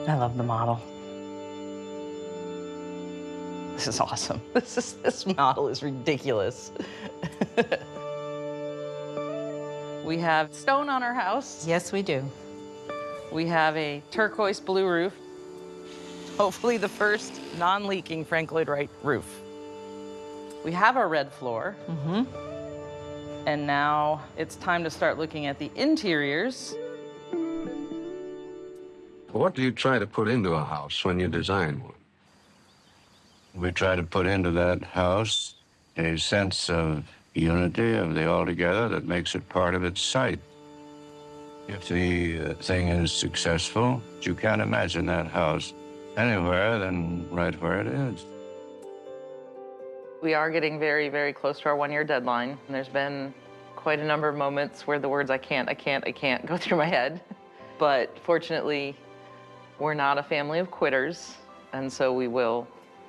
I love the model. This is awesome. This model is ridiculous. We have stone on our house. Yes, we do. We have a turquoise blue roof. Hopefully the first non-leaking Frank Lloyd Wright roof. We have our red floor. And now it's time to start looking at the interiors. What do you try to put into a house when you design one? We try to put into that house a sense of unity of the altogether that makes it part of its site. If the thing is successful, you can't imagine that house anywhere than right where it is. We are getting very, very close to our one-year deadline. And there's been quite a number of moments where the words I can't go through my head. But fortunately, we're not a family of quitters, and so we will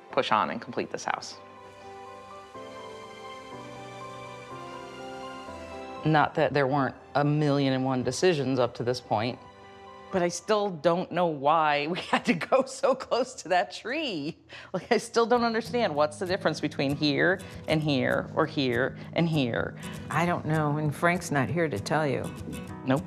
push on and complete this house. Not that there weren't 1,000,001 decisions up to this point, but I still don't know why we had to go so close to that tree. Like, I still don't understand what's the difference between here and here, or here and here. I don't know, and Frank's not here to tell you. Nope.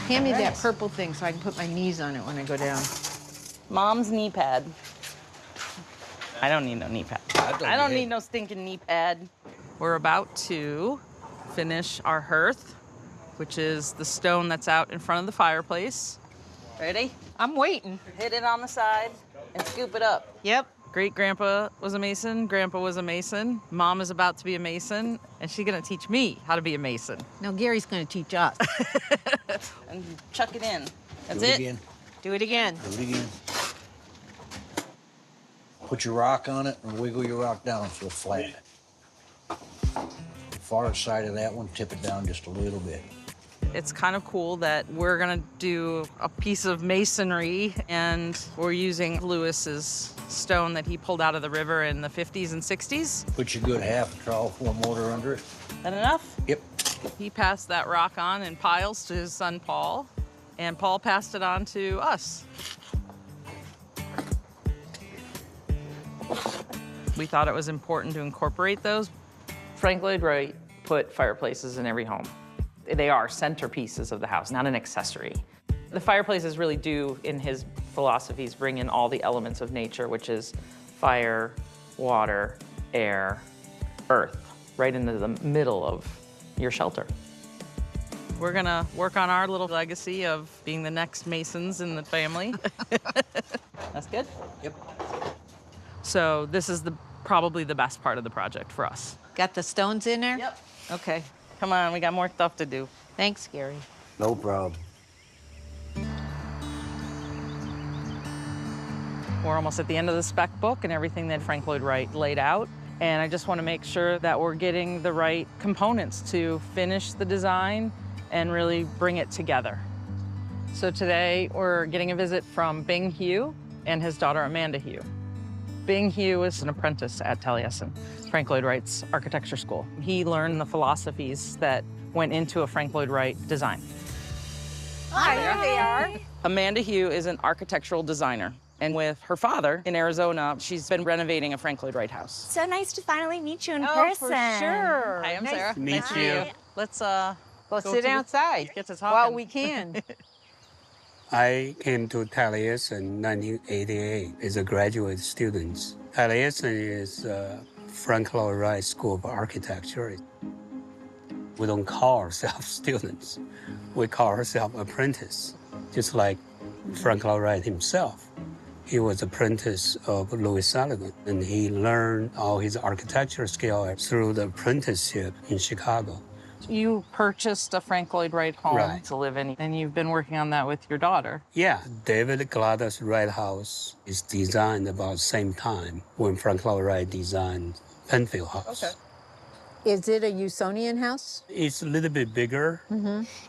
Hand me that purple thing so I can put my knees on it when I go down. Mom's knee pad. I don't need no knee pad. I don't need no stinking knee pad. We're about to finish our hearth, which is the stone that's out in front of the fireplace. Ready? I'm waiting. Hit it on the side and scoop it up. Yep. Great-grandpa was a mason, grandpa was a mason, mom is about to be a mason, and she's gonna teach me how to be a mason. No, Gary's gonna teach us. And chuck it in. That's Do it it. again. Do it again. Do it again. Put your rock on it and wiggle your rock down so it's flat. The far side of that one, tip it down just a little bit. It's kind of cool that we're gonna do a piece of masonry, and we're using Lewis's stone that he pulled out of the river in the 50s and 60s. Put your good half a trowel full of mortar under it. That enough? Yep. He passed that rock on in piles to his son, Paul, and Paul passed it on to us. We thought it was important to incorporate those. Frank Lloyd Wright put fireplaces in every home. They are centerpieces of the house, not an accessory. The fireplaces really do, in his philosophies, bring in all the elements of nature, which is fire, water, air, earth, right into the middle of your shelter. We're gonna work on our little legacy of being the next Masons in the family. That's good? Yep. So this is probably the best part of the project for us. Got the stones in there? Yep. Okay. Come on, we got more stuff to do. Thanks, Gary. No problem. We're almost at the end of the spec book and everything that Frank Lloyd Wright laid out. And I just want to make sure that we're getting the right components to finish the design and really bring it together. So today we're getting a visit from Bing Hugh and his daughter Amanda Hugh. Bing Hugh is an apprentice at Taliesin, Frank Lloyd Wright's architecture school. He learned the philosophies that went into a Frank Lloyd Wright design. Hi, there they are. Amanda Hugh is an architectural designer. And with her father in Arizona, she's been renovating a Frank Lloyd Wright house. So nice to finally meet you in Oh, person. for sure. Hi, I'm Nice Sarah. to Nice meet to you. meet you. Let's Go go sit to the- outside get to talking. while we can. I came to Taliesin in 1988 as a graduate student. Taliesin is Frank Lloyd Wright School of Architecture. We don't call ourselves students. We call ourselves apprentices, just like Frank Lloyd Wright himself. He was apprentice of Louis Sullivan, and he learned all his architecture skill through the apprenticeship in Chicago. You purchased a Frank Lloyd Wright home Right. to live in, and you've been working on that with your daughter. Yeah, David Gladys Wright house is designed about the same time when Frank Lloyd Wright designed Penfield House. Okay. Is it a Usonian house? It's a little bit bigger.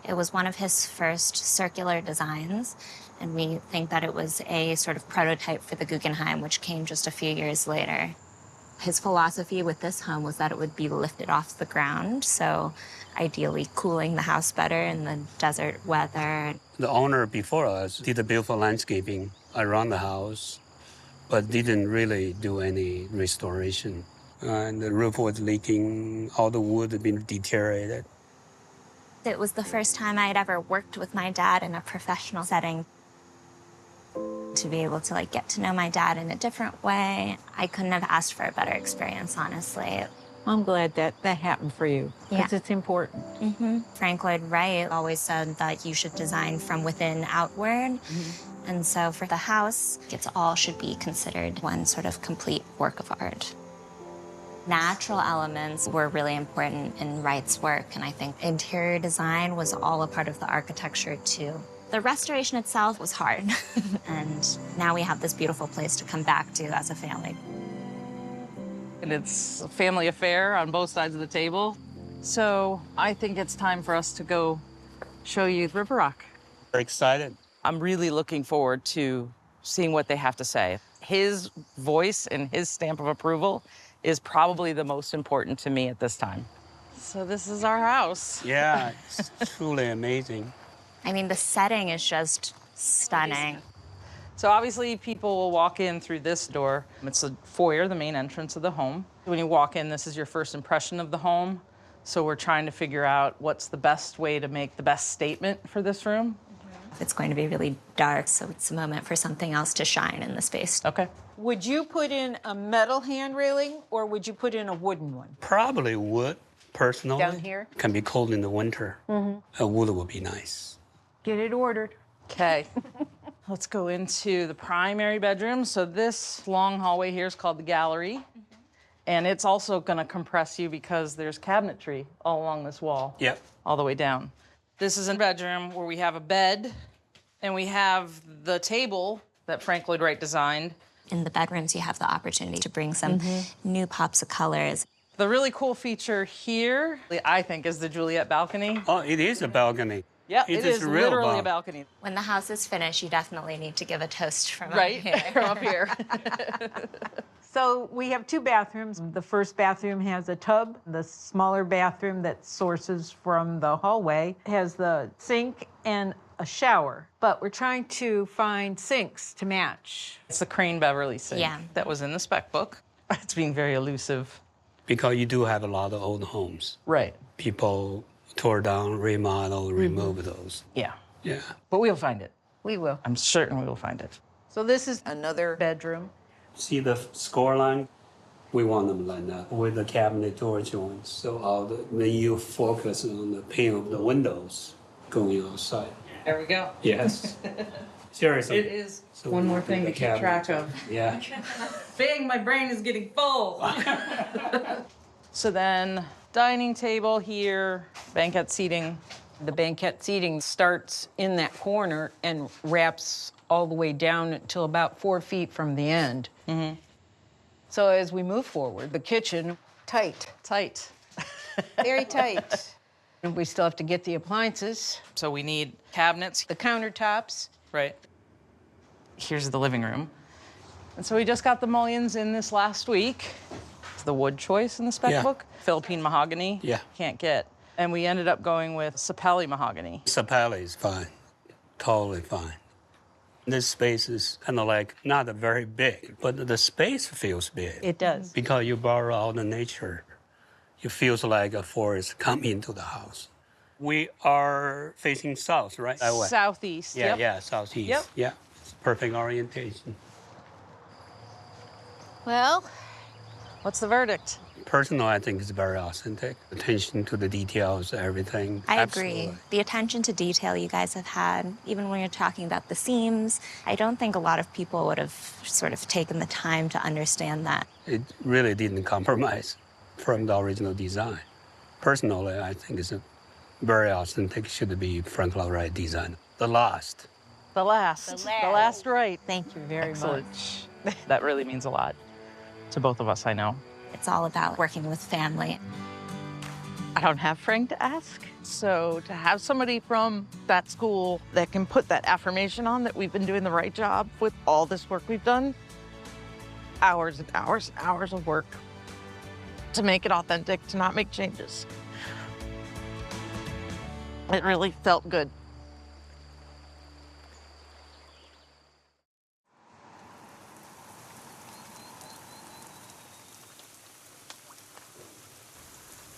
It was one of his first circular designs, and we think that it was a sort of prototype for the Guggenheim, which came just a few years later. His philosophy with this home was that it would be lifted off the ground, so ideally cooling the house better in the desert weather. The owner before us did a beautiful landscaping around the house, but didn't really do any restoration. And the roof was leaking, all the wood had been deteriorated. It was the first time I had ever worked with my dad in a professional setting. To be able to get to know my dad in a different way, I couldn't have asked for a better experience, honestly. I'm glad that happened for you, because Yeah. it's important. Frank Lloyd Wright always said that you should design from within outward. And so for the house, it all should be considered one sort of complete work of art. Natural elements were really important in Wright's work, and I think interior design was all a part of the architecture too. The restoration itself was hard, and now we have this beautiful place to come back to as a family. And it's a family affair on both sides of the table. So I think it's time for us to go show you Riverrock. Very excited. I'm really looking forward to seeing what they have to say. His voice and his stamp of approval is probably the most important to me at this time. So this is our house. Yeah, it's truly amazing. I mean, the setting is just stunning. So obviously people will walk in through this door. It's the foyer, the main entrance of the home. When you walk in, this is your first impression of the home. So we're trying to figure out what's the best way to make the best statement for this room. It's going to be really dark, so it's a moment for something else to shine in the space. Okay. Would you put in a metal hand railing, or would you put in a wooden one? Probably wood, personally. Down here? Can be cold in the winter. A wood would be nice. Get it ordered. Okay. Let's go into the primary bedroom. So this long hallway here is called the gallery. And it's also going to compress you because there's cabinetry all along this wall. Yep. All the way down. This is a bedroom where we have a bed and we have the table that Frank Lloyd Wright designed. In the bedrooms, you have the opportunity to bring some new pops of colors. The really cool feature here, I think, is the Juliet balcony. Oh, it is a balcony. Yeah, It it is is a real literally balcony. a balcony. When the house is finished, you definitely need to give a toast from up Right, here. from up here. So we have two bathrooms. The first bathroom has a tub. The smaller bathroom that sources from the hallway has the sink and a shower. But we're trying to find sinks to match. It's the Crane Beverly sink Yeah. that was in the spec book. It's being very elusive. Because you do have a lot of old homes. Right. People tore down, remodel, remove those. Yeah. Yeah. But we'll find it. We will. I'm certain we will find it. So this is another bedroom. See the score line? We want them like that with the cabinet door joints. So when you focus on the pane of the windows going outside. There we go. Yes. Seriously. It is So one we more do thing the to keep track of. Yeah. Bang, my brain is getting full. So then, dining table here, banquet seating. The banquet seating starts in that corner and wraps all the way down until about 4 feet from the end. So as we move forward, the kitchen, tight, Tight. very tight. And we still have to get the appliances, So we need cabinets. the countertops. Right. Here's the living room. And so we just got the mullions in this last week. It's the wood choice in the spec Yeah. book. Philippine mahogany. Yeah. Can't get. And we ended up going with sapelli mahogany. Sapelli is fine. Totally fine. This space is kind of like not very big, but the space feels big. It does. Because you borrow all the nature. It feels like a forest come into the house. We are facing south, right? That way. Southeast. Yeah, Yep. yeah, southeast. Yep. Yeah, it's perfect orientation. Well, What's the verdict? Personally, I think it's very authentic. Attention to the details, everything. I Absolutely. agree. The attention to detail you guys have had, even when you're talking about the seams, I don't think a lot of people would have sort of taken the time to understand that. It really didn't compromise from the original design. Personally, I think it's a very authentic, should be Frank Lloyd Wright design. The last. The last Wright. Thank you very Excellent. much. That really means a lot to both of us, I know. It's all about working with family. I don't have Frank to ask, so to have somebody from that school that can put that affirmation on that we've been doing the right job with all this work we've done, hours and hours and hours of work to make it authentic, to not make changes. It really felt good.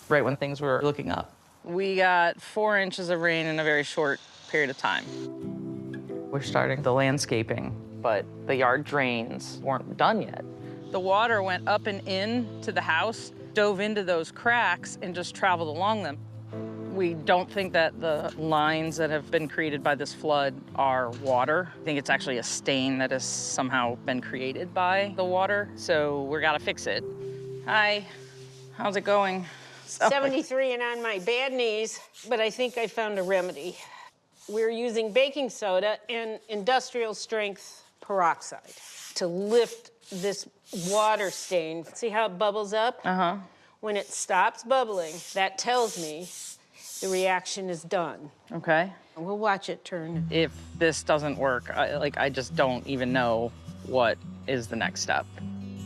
Right when things were looking up. We got 4 inches of rain in a very short period of time. We're starting the landscaping, but the yard drains weren't done yet. The water went up and in to the house, dove into those cracks, and just traveled along them. We don't think that the lines that have been created by this flood are water. I think it's actually a stain that has somehow been created by the water, so we're gotta fix it. Hi, how's it going? 73 and on my bad knees, but I think I found a remedy. We're using baking soda and industrial strength peroxide to lift this water stain. See how it bubbles up? Uh-huh. When it stops bubbling, that tells me the reaction is done. Okay. And we'll watch it turn. If this doesn't work, I just don't even know what is the next step.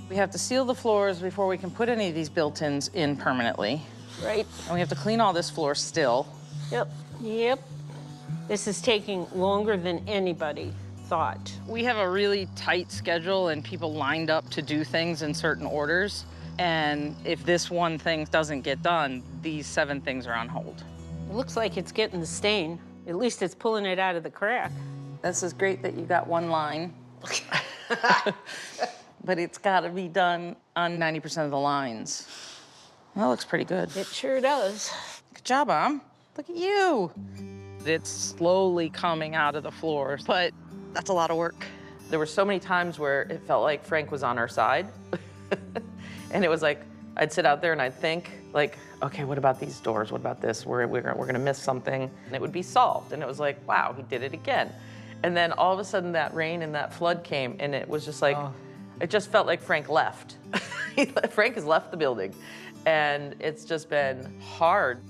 We have to seal the floors before we can put any of these built-ins in permanently. Right? And we have to clean all this floor still. Yep. This is taking longer than anybody thought. We have a really tight schedule and people lined up to do things in certain orders. And if this one thing doesn't get done, these 7 things are on hold. It looks like it's getting the stain. At least it's pulling it out of the crack. This is great that you got one line. But it's got to be done on 90% of the lines. That looks pretty good. It sure does. Good job, Mom. Look at you. It's slowly coming out of the floor, but that's a lot of work. There were so many times where it felt like Frank was on our side. And it was like, I'd sit out there and I'd think, like, okay, what about these doors? What about this? We're gonna miss something. And it would be solved. And it was like, wow, he did it again. And then all of a sudden that rain and that flood came and it was just like, it just felt like Frank left. Frank has left the building. And it's just been hard.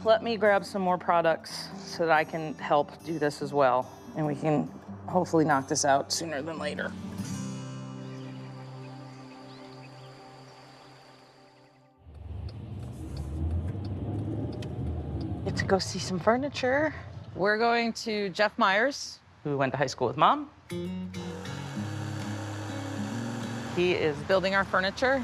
Let me grab some more products so that I can help do this as well. And we can hopefully knock this out sooner than later. Get to go see some furniture. We're going to Jeff Myers, who went to high school with Mom. He is building our furniture.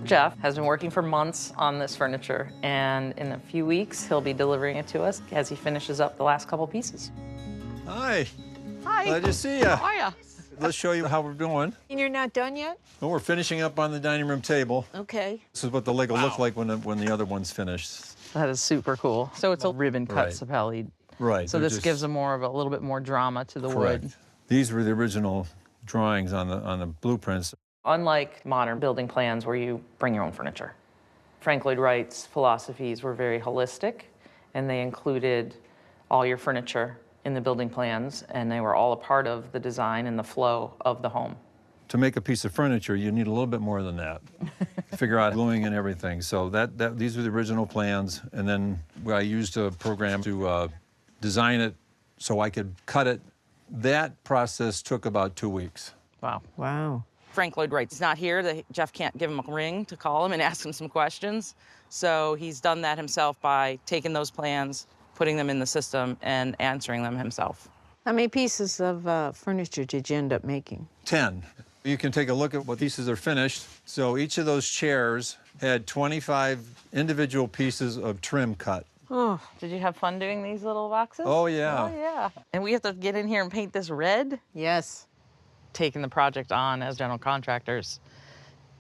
Jeff has been working for months on this furniture, and in a few weeks, he'll be delivering it to us as he finishes up the last couple pieces. Hi. Hi. Glad to see you. How are ya? Let's show you how we're doing. And you're not done yet? Well, we're finishing up on the dining room table. Okay. This is what the leg will look like when the other one's finished. That is super cool. So it's a ribbon cut Right. sapelli. Right. So they're this just- gives a little bit more drama to the correct. wood. These were the original drawings on the blueprints. Unlike modern building plans where you bring your own furniture. Frank Lloyd Wright's philosophies were very holistic, and they included all your furniture in the building plans, and they were all a part of the design and the flow of the home. To make a piece of furniture, you need a little bit more than that. Figure out gluing and everything. So these were the original plans, and then I used a program to design it so I could cut it. That process took about 2 weeks. Wow. Wow. Frank Lloyd Wright's not here. Jeff can't give him a ring to call him and ask him some questions. So he's done that himself by taking those plans, putting them in the system, and answering them himself. How many pieces of furniture did you end up making? 10. You can take a look at what pieces are finished. So each of those chairs had 25 individual pieces of trim cut. Oh, Did you have fun doing these little boxes? Oh, yeah. Oh, yeah. And we have to get in here and paint this red? yes. Taking the project on as general contractors,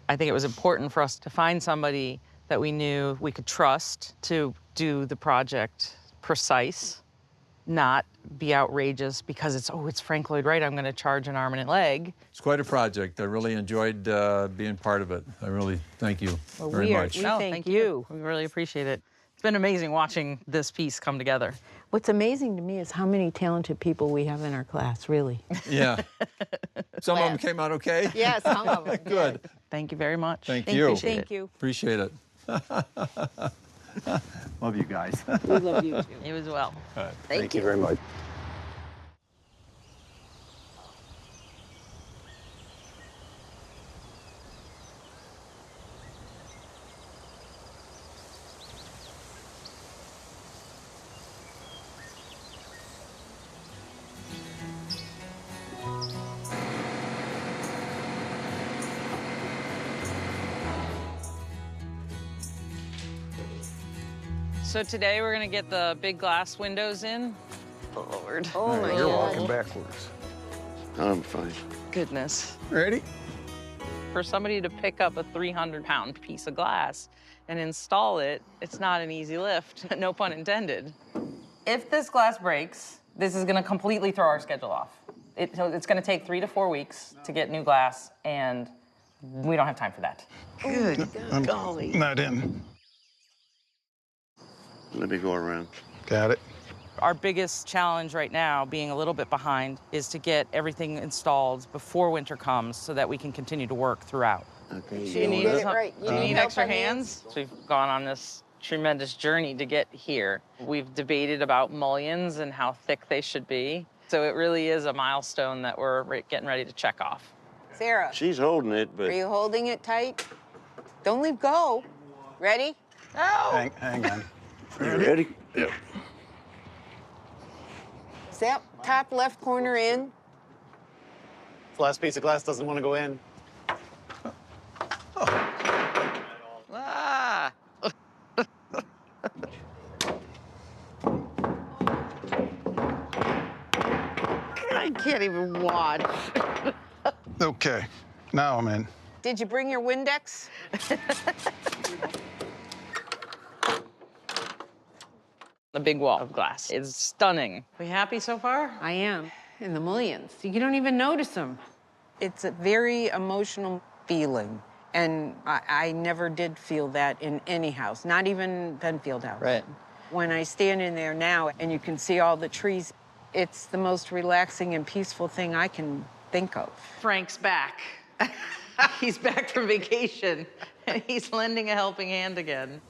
I think it was important for us to find somebody that we knew we could trust to do the project precise, not be outrageous because it's Frank Lloyd Wright, I'm going to charge an arm and a leg. It's quite a project. I really enjoyed being part of it. I really thank you very much. We thank you. We really appreciate it. It's been amazing watching this piece come together. What's amazing to me is how many talented people we have in our class, really. Yeah. Some of them came out okay? Yes, some of them. Good. Thank you very much. Thank you. Thank you. Appreciate it. Love you guys. We love you too. You as well. All right. Thank you very much. So today we're going to get the big glass windows in. Oh, Lord. Oh, my You're God. walking backwards. I'm fine. Goodness. Ready? For somebody to pick up a 300-pound piece of glass and install it, it's not an easy lift, no pun intended. If this glass breaks, this is going to completely throw our schedule off. So it's going to take 3 to 4 weeks to get new glass, and we don't have time for that. Good golly. Not in. Let me go around. Got it. Our biggest challenge right now, being a little bit behind, is to get everything installed before winter comes so that we can continue to work throughout. Okay. You need, get it right. You need help extra on hands? So we've gone on this tremendous journey to get here. We've debated about mullions and how thick they should be. So it really is a milestone that we're getting ready to check off. Sarah, She's holding it, but are you holding it tight? Don't leave go. Ready? Oh! Hang on. you ready? Yeah. Step, top left corner in. This last piece of glass doesn't want to go in. Ah! I can't even watch. Okay. Now I'm in. Did you bring your Windex? The big wall of glass is stunning. We happy so far? I am. In the mullions. You don't even notice them. It's a very emotional feeling. And I never did feel that in any house, not even Penfield House. Right. When I stand in there now and you can see all the trees, it's the most relaxing and peaceful thing I can think of. Frank's back. He's back from vacation, and he's lending a helping hand again.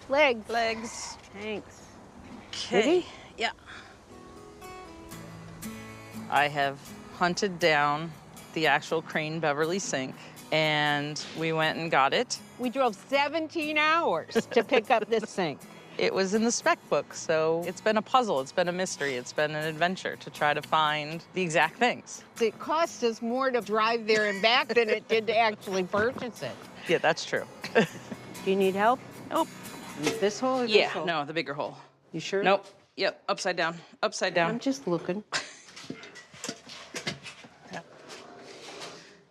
Legs. Legs. Thanks. Okay. Yeah. I have hunted down the actual Crane Beverly sink, and we went and got it. We drove 17 hours to pick up this sink. It was in the spec book, so it's been a puzzle, it's been a mystery, it's been an adventure to try to find the exact things. It cost us more to drive there and back than it did to actually purchase it. Yeah, that's true. Do you need help? Nope. This hole or this Yeah, hole? no, the bigger hole. You sure? Nope. Yep, upside down, upside down. I'm just looking.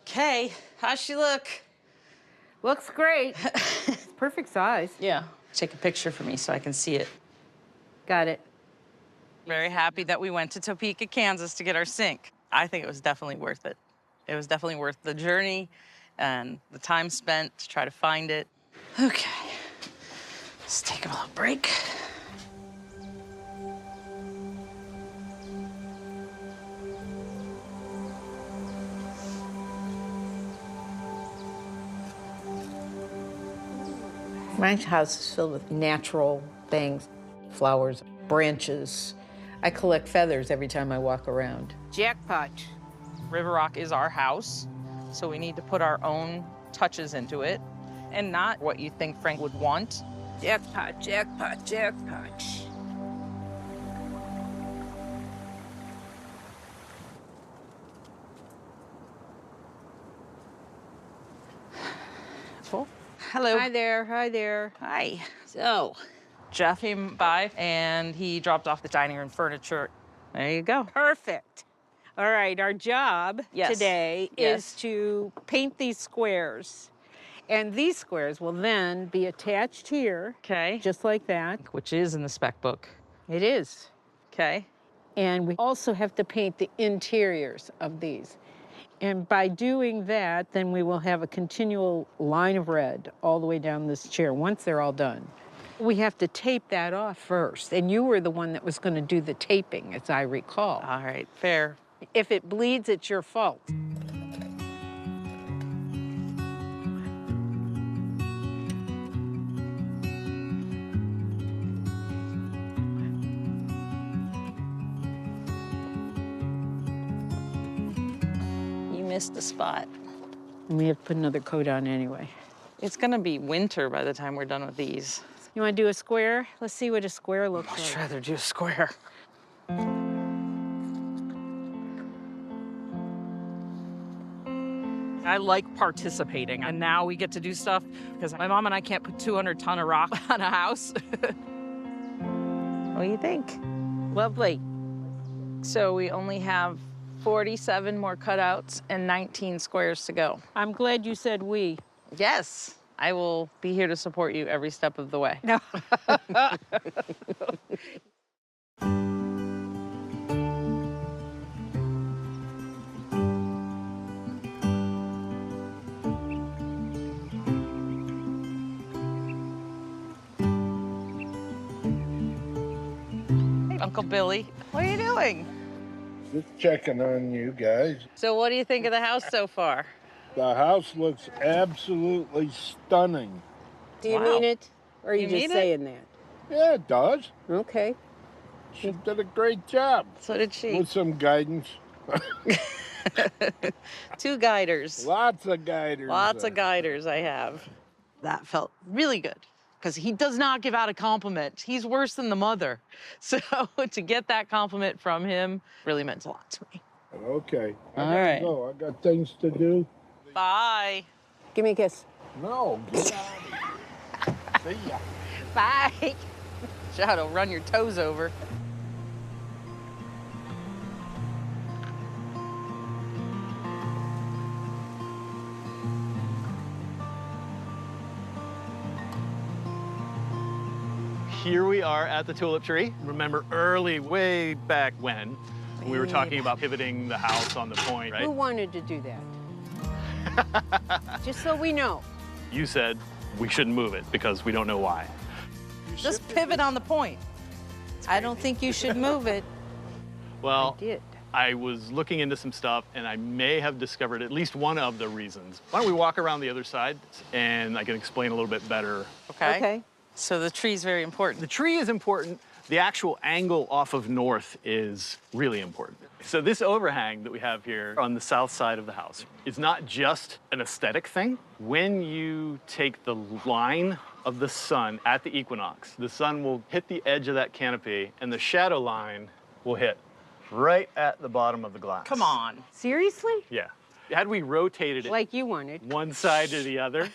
Okay, how's she look? Looks great. Perfect size. Yeah. Take a picture for me so I can see it. Got it. Very happy that we went to Topeka, Kansas to get our sink. I think it was definitely worth it. It was definitely worth the journey and the time spent to try to find it. Okay, let's take a little break. My house is filled with natural things, flowers, branches. I collect feathers every time I walk around. Jackpot. Riverrock is our house, so we need to put our own touches into it and not what you think Frank would want. Jackpot, jackpot, jackpot. Hello. Hi there, hi there. Hi. So, Jeff came by and he dropped off the dining room furniture. There you go. Perfect. All right, our job today is to paint these squares. And these squares will then be attached here. Okay. Just like that. Which is in the spec book. It is. Okay. And we also have to paint the interiors of these. And by doing that, then we will have a continual line of red all the way down this chair once they're all done. We have to tape that off first. And you were the one that was going to do the taping, as I recall. All right, fair. If it bleeds, it's your fault. You missed a spot. And we have to put another coat on anyway. It's gonna be winter by the time we're done with these. You want to do a square? Let's see what a square looks I'd like. rather do a square. I like participating, and now we get to do stuff because my mom and I can't put 200-ton of rock on a house. What do you think? Lovely. So we only have 47 more cutouts and 19 squares to go. I'm glad you said we. Yes, I will be here to support you every step of the way. No. Hey, Uncle Billy, what are you doing? Just checking on you guys. So what do you think of the house so far? The house looks absolutely stunning. Do you Wow. mean it? Or are you You just mean it? saying that? Yeah, it does. Okay. She did a great job. So did she. With some guidance. 2 guiders. Lots of guiders. Lots of guiders I have. That felt really good because he does not give out a compliment. He's worse than the mother. So to get that compliment from him really meant a lot to me. Okay. All I gotta right. go. I got things to do. Bye. Give me a kiss. No, get out of here. See ya. Bye. Shadow, run your toes over. Here we are at the tulip tree. Remember early, way back when, we were talking about pivoting the house on the point, right? Who wanted to do that? Just so we know. You said we shouldn't move it because we don't know why. Just pivot on the point. I don't think you should move it. Well, I did. I was looking into some stuff and I may have discovered at least one of the reasons. Why don't we walk around the other side and I can explain a little bit better. Okay. So the tree's very important. The tree is important. The actual angle off of north is really important. So this overhang that we have here on the south side of the house is not just an aesthetic thing. When you take the line of the sun at the equinox, the sun will hit the edge of that canopy and the shadow line will hit right at the bottom of the glass. Come on. Seriously? Yeah. Had we rotated it Like you wanted. one side to the other,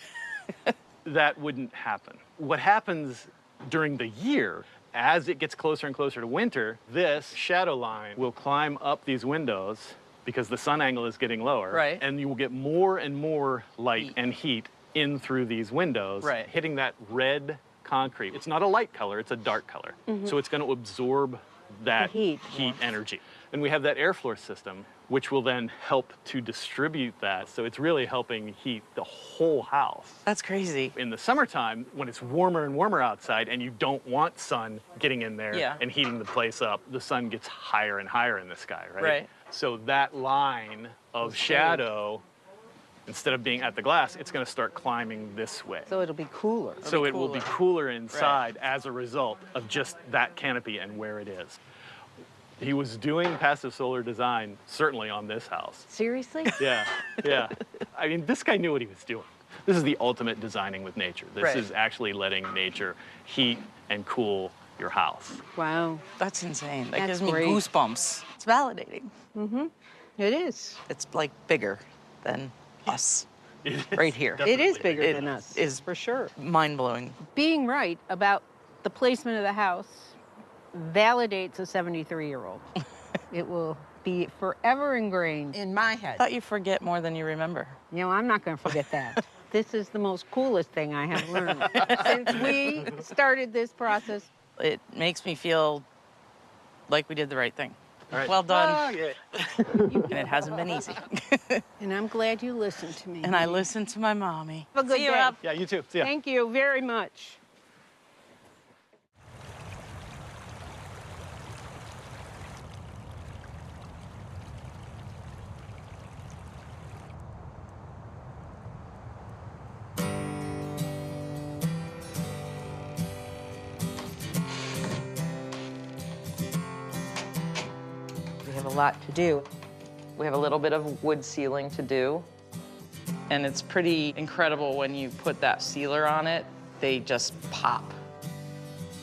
that wouldn't happen. What happens during the year, as it gets closer and closer to winter, this shadow line will climb up these windows because the sun angle is getting lower. Right. And you will get more and more light and heat in through these windows, Right. hitting that red concrete. It's not a light color, it's a dark color. So it's going to absorb that heat, energy. And we have that airflow system, which will then help to distribute that. So it's really helping heat the whole house. That's crazy. In the summertime, when it's warmer and warmer outside and you don't want sun getting in there Yeah. and heating the place up, the sun gets higher and higher in the sky, right? Right. So that line of shadow, instead of being at the glass, it's going to start climbing this way. So it'll be cooler. So it will be cooler inside as a result of just that canopy and where it is. He was doing passive solar design, certainly on this house. Seriously? Yeah, yeah. I mean, this guy knew what he was doing. This is the ultimate designing with nature. This Right. is actually letting nature heat and cool your house. Wow. That's insane. That That's gives me great. goosebumps. It's validating. It is. It's like bigger than us. right here. It is bigger It than us, is for sure. mind-blowing. Being right about the placement of the house validates a 73-year-old. It will be forever ingrained. In my I head. thought you forget more than you remember. You know, I'm not going to forget that. This is the most coolest thing I have learned since we started this process. It makes me feel like we did the right thing. All right. Well done. Ah, yeah. And it hasn't been easy. And I'm glad you listened to me. And I listened to my mommy. Have a good See you, day. Rob. Yeah, you too. See ya. Thank you very much. We have a lot to do. We have a little bit of wood sealing to do. And it's pretty incredible when you put that sealer on it, they just pop.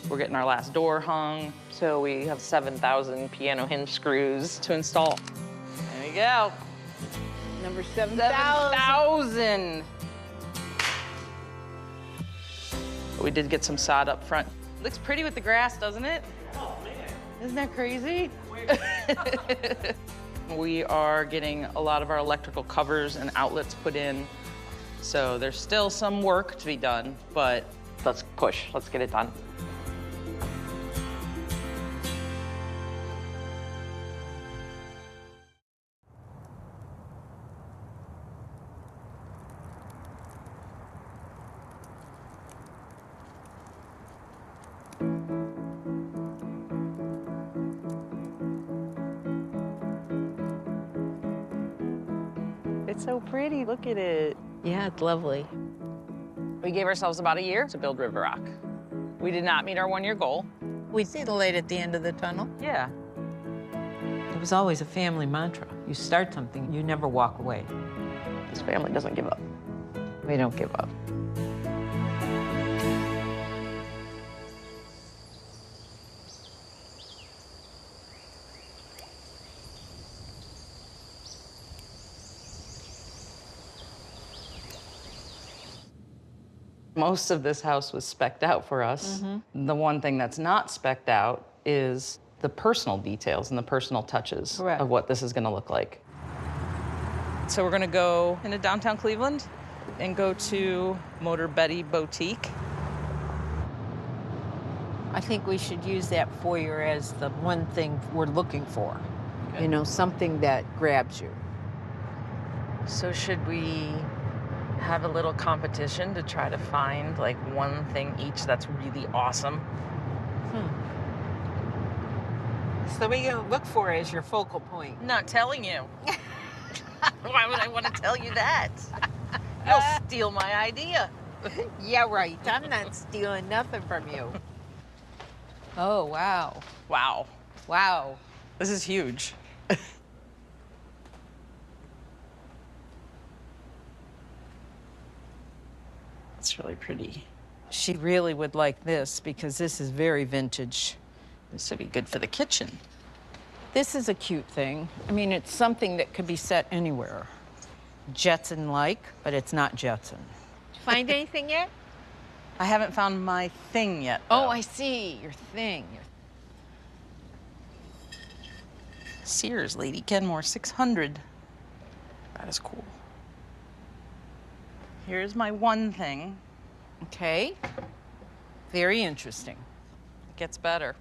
We're getting our last door hung, so we have 7,000 piano hinge screws to install. There you go. Number 7,000. 7,000. We did get some sod up front. Looks pretty with the grass, doesn't it? Oh, man. Isn't that crazy? We are getting a lot of our electrical covers and outlets put in. So there's still some work to be done, but let's push. Let's get it done. It's so pretty, look at it. Yeah, it's lovely. We gave ourselves about a year to build Riverrock. We did not meet our one-year goal. We see the light at the end of the tunnel. Yeah. It was always a family mantra. You start something, you never walk away. This family doesn't give up. We don't give up. Most of this house was spec'd out for us. The one thing that's not spec'd out is the personal details and the personal touches Correct. of what this is gonna look like. So we're gonna go into downtown Cleveland and go to Motor Betty Boutique. I think we should use that foyer as the one thing we're looking for. You know, something that grabs you. So should we have a little competition to try to find like one thing each that's really awesome? So what are you gonna look for as your focal point? Not telling you. Why would I want to tell you that? You'll steal my idea. Yeah, right. I'm not stealing nothing from you. Oh, wow. Wow. Wow. This is huge. It's really pretty. She really would like this because this is very vintage. This would be good for the kitchen. This is a cute thing. I mean, it's something that could be set anywhere. Jetson-like, but it's not Jetson. Find anything yet? I haven't found my thing yet, Oh, though. I see, your thing. Sears, Lady Kenmore, 600. That is cool. Here's my one thing. Okay, very interesting. It gets better.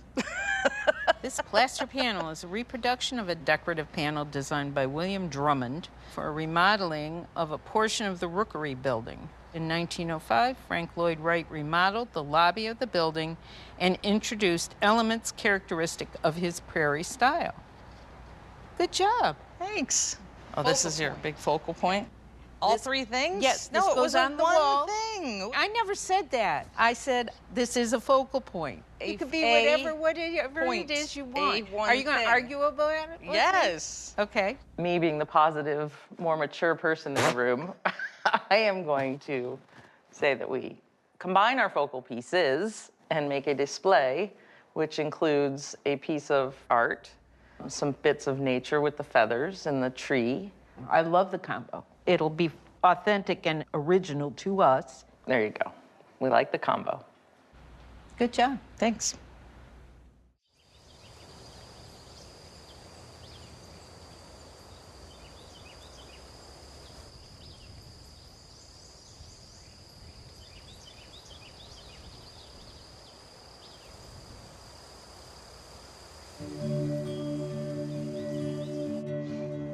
This plaster panel is a reproduction of a decorative panel designed by William Drummond for a remodeling of a portion of the Rookery building. In 1905, Frank Lloyd Wright remodeled the lobby of the building and introduced elements characteristic of his prairie style. Good job. Thanks. Oh, this is your big focal point? All three things? Yes, no, this it goes was on the one wall. thing. I never said that. I said this is a focal point. It could be whatever it is you want. Are you going to argue about it? with me? Yes. Okay. Me being the positive, more mature person in the room, I am going to say that we combine our focal pieces and make a display, which includes a piece of art, some bits of nature with the feathers and the tree. I love the combo. It'll be authentic and original to us. There you go. We like the combo. Good job. Thanks.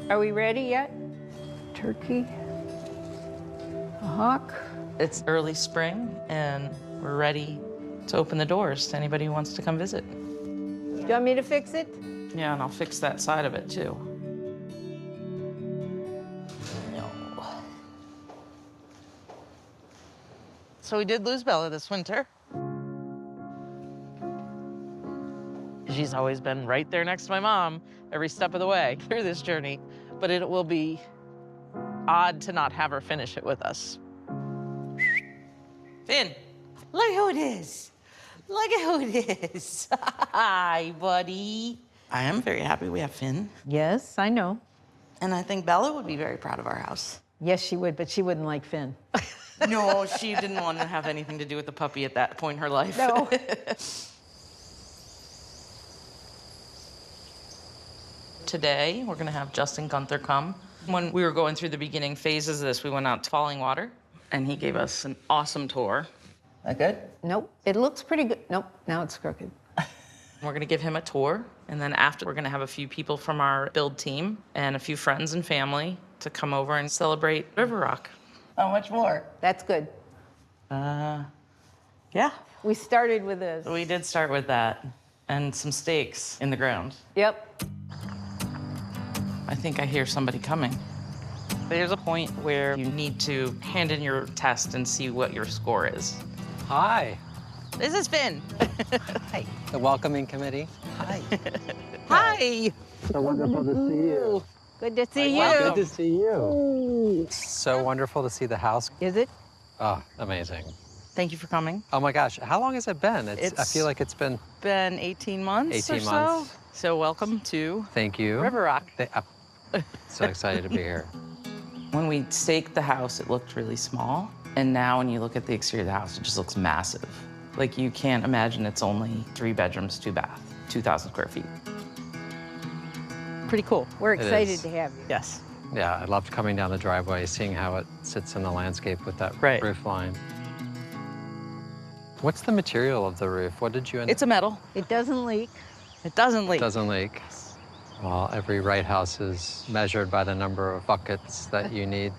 Are we ready yet? Turkey, a hawk. It's early spring, and we're ready to open the doors to anybody who wants to come visit. Do you want me to fix it? Yeah, and I'll fix that side of it, too. No. So we did lose Bella this winter. She's always been right there next to my mom every step of the way through this journey, but it will be odd to not have her finish it with us. Finn, look who it is. Look at who it is. Hi, buddy. I am very happy we have Finn. Yes, I know. And I think Bella would be very proud of our house. Yes, she would, but she wouldn't like Finn. No, she didn't want to have anything to do with the puppy at that point in her life. No. Today, we're gonna have Justin Gunther come. When we were going through the beginning phases of this, we went out to Falling Water, and he gave us an awesome tour. That good? Nope, it looks pretty good. Nope, now it's crooked. We're gonna give him a tour, and then after, we're gonna have a few people from our build team and a few friends and family to come over and celebrate Riverrock. How much more? That's good. Yeah. We started with this. We did start with that, and some stakes in the ground. Yep. I think I hear somebody coming. There's a point where you need to hand in your test and see what your score is. Hi. This is Finn. Hi. The welcoming committee. Hi. Hi. So wonderful to see you. Good to see you. Good to see you. So wonderful to see the house. Is it? Oh, amazing. Thank you for coming. Oh my gosh, how long has it been? I feel like it's been 18 months 18 or months. So welcome to Thank you. Riverrock. So excited to be here. When we staked the house, it looked really small. And now when you look at the exterior of the house, it just looks massive. Like you can't imagine it's only 3 bedrooms, 2 bath, 2,000 square feet. Pretty cool. We're It excited is. to have you. Yes. Yeah, I loved coming down the driveway, seeing how it sits in the landscape with that roof line. What's the material of the roof? What did you end It's a metal. It doesn't leak. It doesn't leak. Doesn't leak. Well, every Wright house is measured by the number of buckets that you need.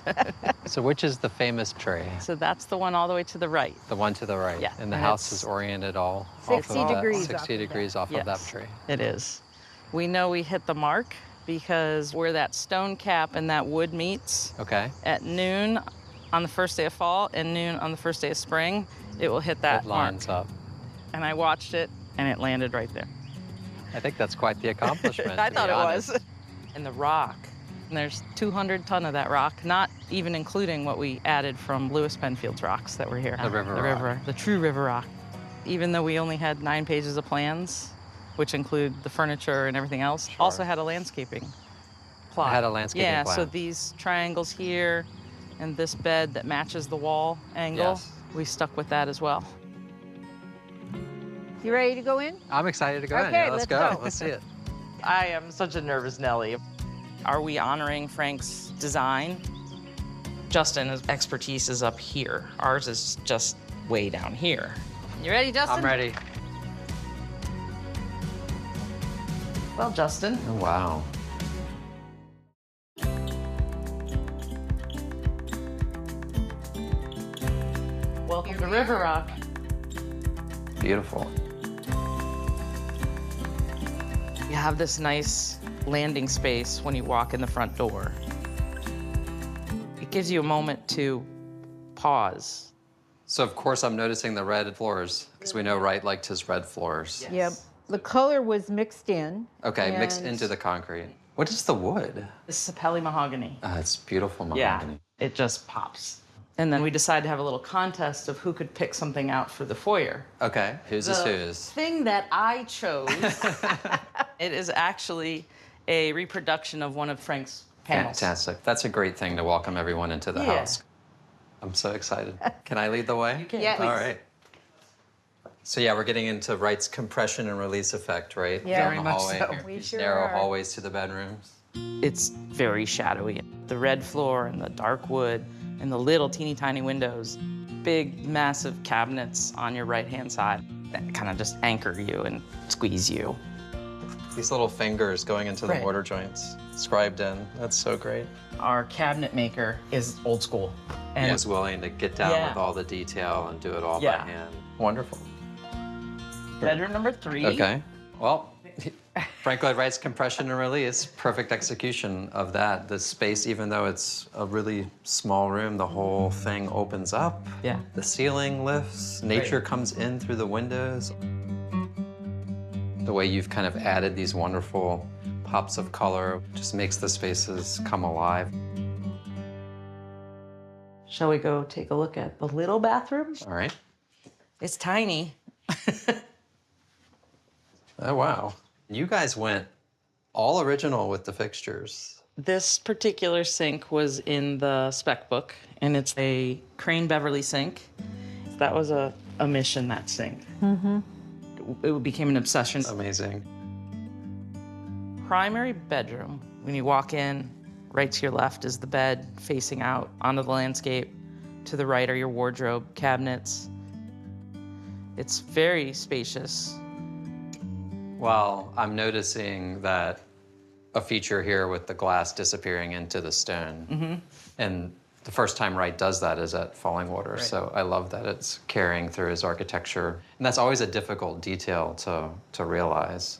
So which is the famous tree? So that's the one all the way to the right. The one to the right. Yeah. And the And house it's is oriented all 60 off of degrees that, 60 degrees off of that tree. It is. We know we hit the mark because where that stone cap and that wood meets, Okay. at noon on the first day of fall and noon on the first day of spring, it will hit that It lines mark. up. And I watched it, and it landed right there. I think that's quite the accomplishment. I to thought be it honest. was. And the rock, and there's 200 ton of that rock, not even including what we added from Lewis Penfield's rocks that were here. The Riverrock. The true Riverrock. Even though we only had 9 pages of plans, which include the furniture and everything else, also had a landscaping plot. It had a landscaping Yeah, plan. so these triangles here and this bed that matches the wall angle, Yes. we stuck with that as well. You ready to go in? I'm excited to go in. Okay, Yeah, let's let's go. go. Let's see it. I am such a nervous Nelly. Are we honoring Frank's design? Justin's expertise is up here. Ours is just way down here. You ready, Justin? I'm ready. Well, Justin. Oh, wow. Welcome to Riverrock. Beautiful. You have this nice landing space when you walk in the front door. It gives you a moment to pause. So of course I'm noticing the red floors because we know Wright liked his red floors. Yep. The color was mixed in. Okay, mixed and into the concrete. What is the wood? This is Sapelli mahogany. It's beautiful mahogany. Yeah, it just pops. And then we decided to have a little contest of who could pick something out for the foyer. Okay, whose is The whose? thing that I chose, it is actually a reproduction of one of Frank's panels. Fantastic. That's a great thing to welcome everyone into the house. I'm so excited. Can I lead the way? You can. Yeah. All right. So yeah, we're getting into Wright's compression and release effect, right? Yeah. Down Very the much hallway so. here. We These sure narrow are. hallways to the bedrooms. It's very shadowy. The red floor and the dark wood and the little teeny tiny windows. Big, massive cabinets on your right-hand side that kind of just anchor you and squeeze you. These little fingers going into the Right. mortar joints, scribed in. That's so great. Our cabinet maker is old school. And He was willing to get down Yeah. with all the detail and do it all by Yeah. hand. Wonderful. bedroom number 3. Okay. Well, Frank Lloyd Wright's compression and release, perfect execution of that. The space, even though it's a really small room, the whole thing opens up. Yeah. The ceiling lifts. Nature comes in through the windows. The way you've kind of added these wonderful pops of color just makes the spaces come alive. Shall we go take a look at the little bathroom? All right. It's tiny. Oh, wow. You guys went all original with the fixtures. This particular sink was in the spec book, and it's a Crane Beverly sink. That was a mission, that sink. It became an obsession. Amazing. Primary bedroom. When you walk in, right to your left is the bed facing out onto the landscape. To the right are your wardrobe cabinets. It's very spacious. Well, I'm noticing that a feature here with the glass disappearing into the stone. And the first time Wright does that is at Falling Water. So I love that it's carrying through his architecture. And that's always a difficult detail to realize.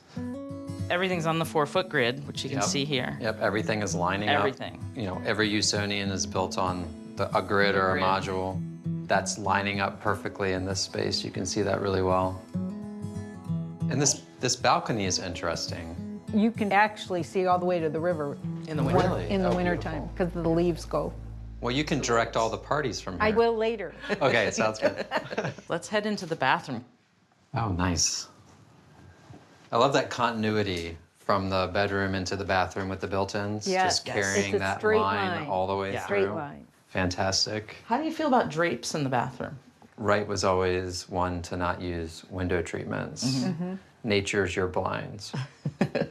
Everything's on the 4-foot grid, which you can see here. Yep, everything is lining Everything. up. You know, every Usonian is built on a grid or a module. That's lining up perfectly in this space. You can see that really well. And this balcony is interesting. You can actually see all the way to the river In the winter. Really? in the Oh, wintertime because the leaves go. Well, you can direct all the parties from here. I will later. Okay, sounds good. Let's head into the bathroom. Oh, nice. I love that continuity from the bedroom into the bathroom with the built-ins. Yes. Just carrying It's a that straight line line. all the way Yeah. through. Straight line. Fantastic. How do you feel about drapes in the bathroom? Wright was always one to not use window treatments. Nature's your blinds.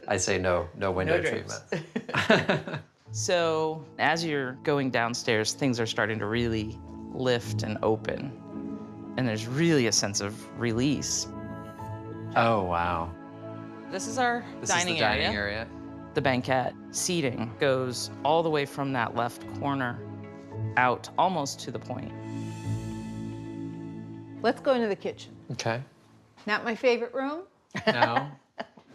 I say no window drapes. treatment. So as you're going downstairs, things are starting to really lift and open. And there's really a sense of release. Oh, wow. This is our This dining, is the dining area. The banquette seating goes all the way from that left corner out almost to the point. Let's go into the kitchen. Okay. Not my favorite room. No?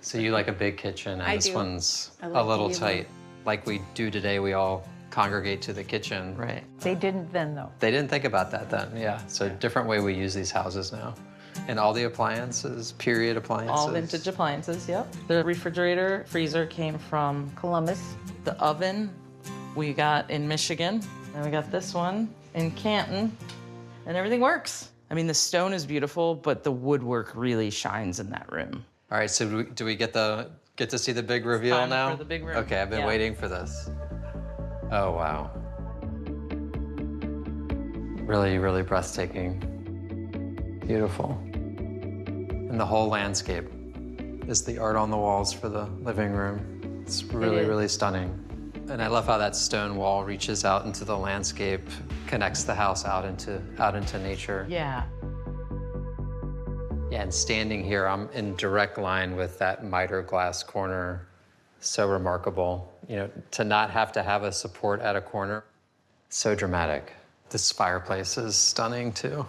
So you like a big kitchen, and I this do. one's I a like little the tight. Like we do today, we all congregate to the kitchen. Right. They didn't then, though. They didn't think about that then, yeah. So different way we use these houses now. And all the appliances, period appliances. All vintage appliances, yep. The refrigerator, freezer came from Columbus. the oven we got in Michigan. And we got this one in Canton. And everything works. I mean, the stone is beautiful, but the woodwork really shines in that room. All right, so do we get to see the big reveal Time now? for the big room. Okay, I've been Yeah. waiting for this. Oh, wow. Really, really breathtaking. Beautiful. And the whole landscape is the art on the walls for the living room. It's really, is. really stunning. And I love how that stone wall reaches out into the landscape, connects the house out into nature. Yeah. Yeah, and standing here, I'm in direct line with that miter glass corner. So remarkable. You know, to not have to have a support at a corner, so dramatic. This fireplace is stunning too.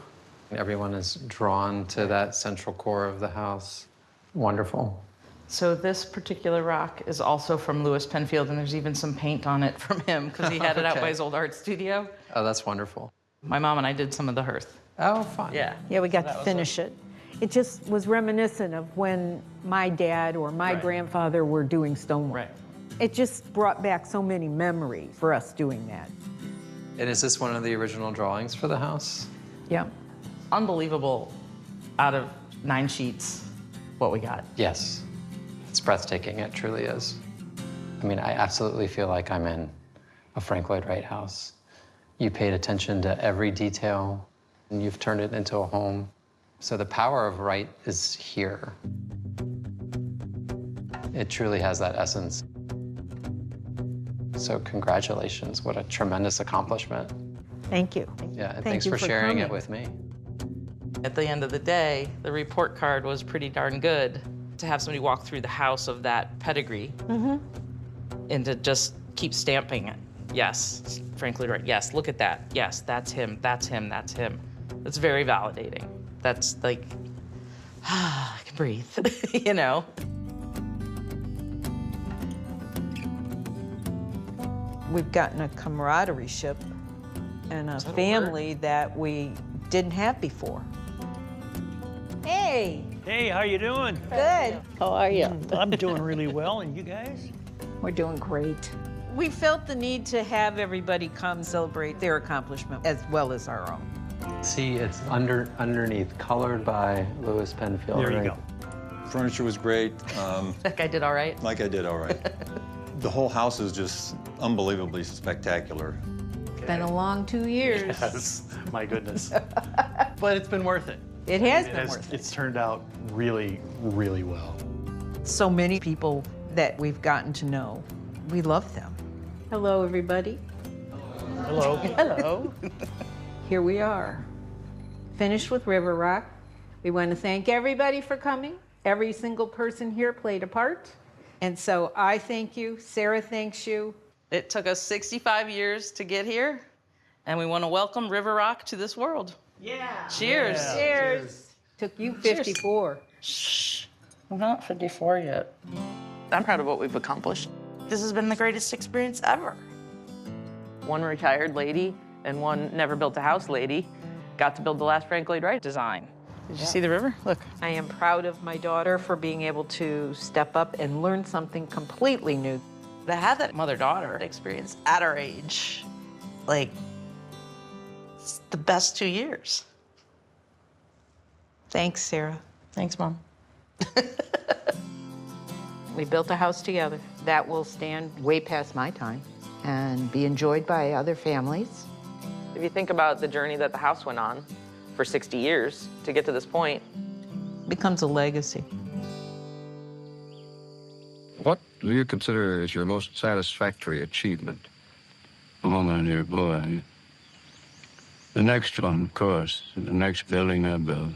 Everyone is drawn to that central core of the house. Wonderful. So this particular rock is also from Louis Penfield, and there's even some paint on it from him because he had it out by Okay. his old art studio. Oh, that's wonderful. My mom and I did some of the hearth. Oh, fun. Yeah. Yeah, we got that to was finish it. It just was reminiscent of when my dad or my Right. grandfather were doing stonework. Right. It just brought back so many memories for us doing that. And is this one of the original drawings for the house? Yeah. Unbelievable, out of 9 sheets, what we got. Yes. It's breathtaking, it truly is. I mean, I absolutely feel like I'm in a Frank Lloyd Wright house. You paid attention to every detail, and you've turned it into a home. So the power of Wright is here. It truly has that essence. So congratulations, what a tremendous accomplishment. Thank you. Yeah, and Thank thanks you for sharing coming. it with me. At the end of the day, the report card was pretty darn good. To have somebody walk through the house of that pedigree and to just keep stamping it. Yes, Frank Lloyd Wright, yes, look at that. Yes, that's him, that's him, that's him. It's very validating. That's like, I can breathe, you know? We've gotten a camaraderie ship and a family that we didn't have before. Hey. Hey, how you doing? Good. How are you? I'm doing really well, and you guys? We're doing great. We felt the need to have everybody come celebrate their accomplishment as well as our own. See, it's underneath, colored by Louis Penfield. There you right? go. Furniture was great. That guy did all right. Like I did all right. The whole house is just unbelievably spectacular. It's been a long 2 years. Yes, my goodness. But it's been worth it. It has been worth it. It's turned out really, really well. So many people that we've gotten to know, we love them. Hello, everybody. Hello. Hello. Here we are, finished with Riverrock. We want to thank everybody for coming. Every single person here played a part. And so I thank you, Sarah thanks you. It took us 65 years to get here, and we want to welcome Riverrock to this world. Yeah. Cheers. Yeah. Cheers. Took you 54. Shh, I'm not 54 yet. I'm proud of what we've accomplished. This has been the greatest experience ever. One retired lady and one never built a house lady got to build the last Frank Lloyd Wright design. Did you see the river? Look. I am proud of my daughter for being able to step up and learn something completely new. To have that mother-daughter experience at our age, like, it's the best 2 years. Thanks, Sarah. Thanks, Mom. We built a house together that will stand way past my time and be enjoyed by other families. If you think about the journey that the house went on for 60 years to get to this point, Becomes a legacy. What do you consider as your most satisfactory achievement? Oh, my dear boy. The next one, of course, the next building I built.